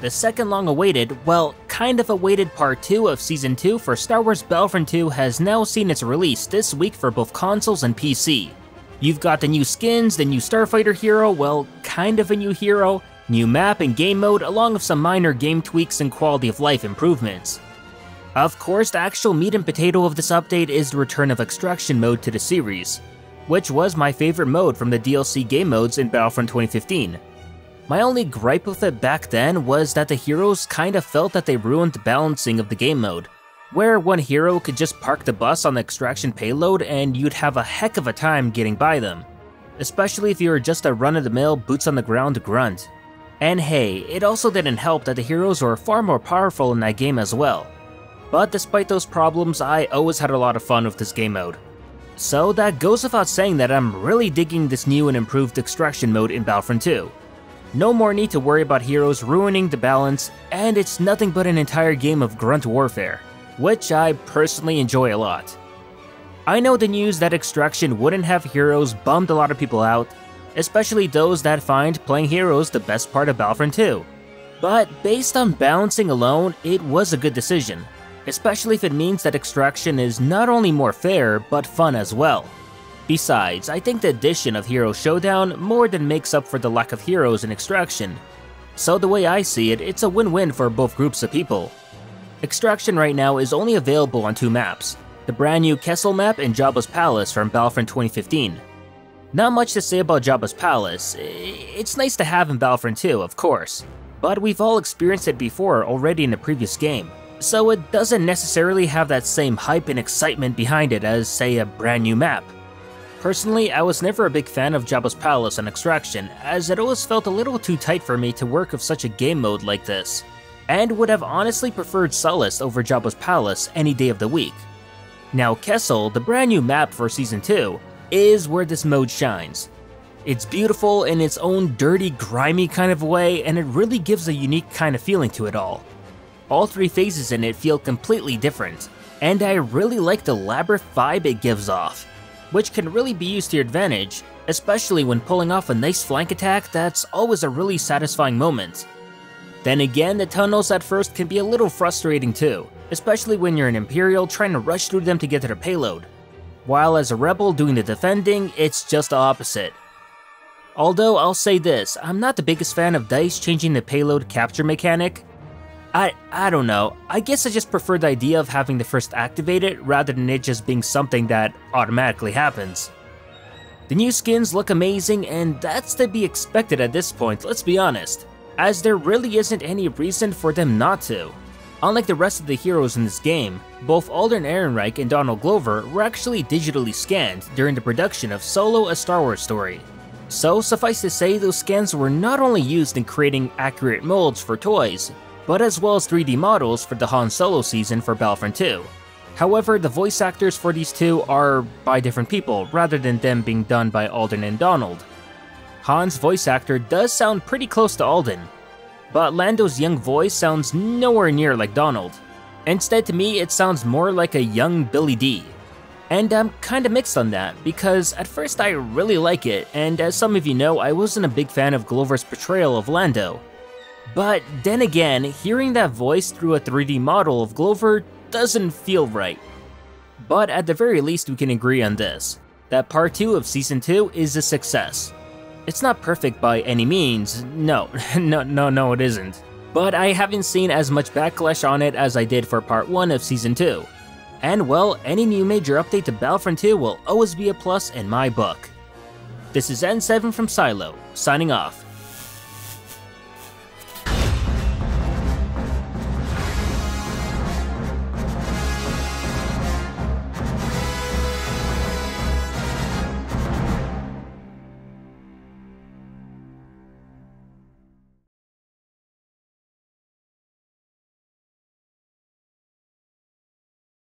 The second long-awaited, well, kind of awaited Part 2 of Season 2 for Star Wars Battlefront 2 has now seen its release this week for both consoles and PC. You've got the new skins, the new Starfighter hero, well, kind of a new hero, new map and game mode, along with some minor game tweaks and quality of life improvements. Of course, the actual meat and potato of this update is the return of Extraction mode to the series, which was my favorite mode from the DLC game modes in Battlefront 2015. My only gripe with it back then was that the heroes kinda felt that they ruined the balancing of the game mode, where one hero could just park the bus on the extraction payload and you'd have a heck of a time getting by them, especially if you were just a run-of-the-mill boots-on-the-ground grunt. And hey, it also didn't help that the heroes were far more powerful in that game as well. But despite those problems, I always had a lot of fun with this game mode. So that goes without saying that I'm really digging this new and improved Extraction mode in Battlefront 2. No more need to worry about heroes ruining the balance, and it's nothing but an entire game of grunt warfare, which I personally enjoy a lot. I know the news that Extraction wouldn't have heroes bummed a lot of people out, especially those that find playing heroes the best part of Battlefront 2. But based on balancing alone, it was a good decision, especially if it means that Extraction is not only more fair, but fun as well. Besides, I think the addition of Hero Showdown more than makes up for the lack of heroes in Extraction. So the way I see it, it's a win-win for both groups of people. Extraction right now is only available on 2 maps, the brand new Kessel map and Jabba's Palace from Battlefront 2015. Not much to say about Jabba's Palace. It's nice to have in Battlefront 2, of course, but we've all experienced it before already in the previous game, so it doesn't necessarily have that same hype and excitement behind it as, say, a brand new map. Personally, I was never a big fan of Jabba's Palace on Extraction, as it always felt a little too tight for me to work with such a game mode like this, and would have honestly preferred Sullust over Jabba's Palace any day of the week. Now Kessel, the brand new map for Season 2, is where this mode shines. It's beautiful in its own dirty, grimy kind of way, and it really gives a unique kind of feeling to it all. All 3 phases in it feel completely different, and I really like the labyrinth vibe it gives off, which can really be used to your advantage, especially when pulling off a nice flank attack. That's always a really satisfying moment. Then again, the tunnels at first can be a little frustrating too, especially when you're an Imperial trying to rush through them to get to their payload, while as a Rebel doing the defending, it's just the opposite. Although I'll say this, I'm not the biggest fan of DICE changing the payload capture mechanic. I don't know, I guess I just prefer the idea of having the first activated rather than it just being something that automatically happens. The new skins look amazing, and that's to be expected at this point, let's be honest, as there really isn't any reason for them not to. Unlike the rest of the heroes in this game, both Alden Ehrenreich and Donald Glover were actually digitally scanned during the production of Solo: A Star Wars Story. So suffice to say, those scans were not only used in creating accurate molds for toys, but as well as 3D models for the Han Solo season for Battlefront 2. However, the voice actors for these two are by different people, rather than them being done by Alden and Donald. Han's voice actor does sound pretty close to Alden, but Lando's young voice sounds nowhere near like Donald. Instead, to me, it sounds more like a young Billy D. And I'm kinda mixed on that, because at first I really like it, and as some of you know, I wasn't a big fan of Glover's portrayal of Lando. But then again, hearing that voice through a 3D model of Glover doesn't feel right. But at the very least, we can agree on this, that Part 2 of Season 2 is a success. It's not perfect by any means, no, it isn't. But I haven't seen as much backlash on it as I did for Part 1 of Season 2. And well, any new major update to Battlefront 2 will always be a plus in my book. This is N7 from Silo, signing off.